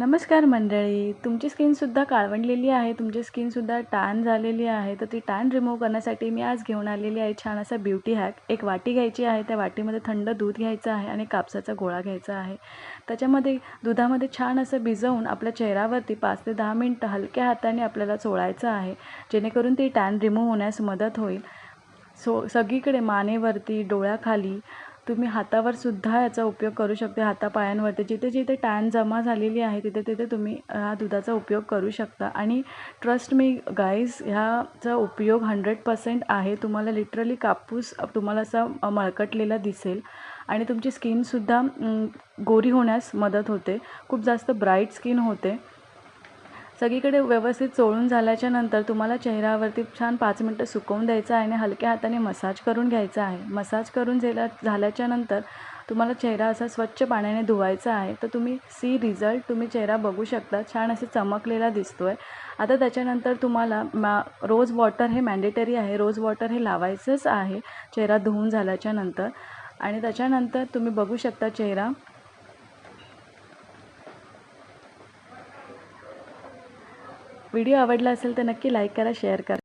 नमस्कार मंडळी, तुमची स्किनसुद्धा काळवंडलेली आहे, तुमची स्किनसुद्धा टॅन झालेली आहे, तर ती टॅन रिमूव्ह करण्यासाठी मी आज घेऊन आलेली आहे छान असा ब्युटी हॅक. एक वाटी घ्यायची आहे, त्या वाटीमध्ये थंड दूध घ्यायचं आहे आणि कापसाचा गोळा घ्यायचा आहे. त्याच्यामध्ये दुधामध्ये छान असं भिजवून आपल्या चेहऱ्यावरती 5 ते 10 मिनटं हलक्या हाताने आपल्याला चोळायचं आहे, जेणेकरून ती टॅन रिमूव्ह होण्यास मदत होईल. सगळीकडे मानेवरती, डोळ्याखाली तुम्ही हातावर सुद्धा याचा उपयोग करू शकता. हातापायांवरती जिथे जिथे टॅन जमा झालेली आहे तिथे तिथे तुम्ही हा दुधाचा उपयोग करू शकता. आणि ट्रस्ट मी गाईज, ह्याचा उपयोग 100% आहे. तुम्हाला लिटरली कापूस तुम्हाला असा मळकटलेला दिसेल आणि तुमची स्किनसुद्धा गोरी होण्यास मदत होते. खूप जास्त ब्राईट स्किन होते. सगळीकडे व्यवस्थित चोळून झाल्याच्या नंतर तुम्हाला चेहऱ्यावरती छान 5 मिनटं सुकवून द्यायचं आहे आणि हलक्या हाताने मसाज करून घ्यायचा आहे. मसाज करून झाल्याच्या नंतर तुम्हाला चेहरा असा स्वच्छ पाण्याने धुवायचा आहे. तर तुम्ही रिझल्ट तुम्ही चेहरा बघू शकता, छान असे चमकलेला दिसतो आहे. आता त्याच्यानंतर तुम्हाला रोज वॉटर हे मॅन्डेटरी आहे. रोज वॉटर हे लावायचंच आहे चेहरा धुवून झाल्याच्या नंतर. आणि त्याच्यानंतर तुम्ही बघू शकता चेहरा. व्हिडिओ आवडला असेल तर नक्की लाईक करा, शेअर करा.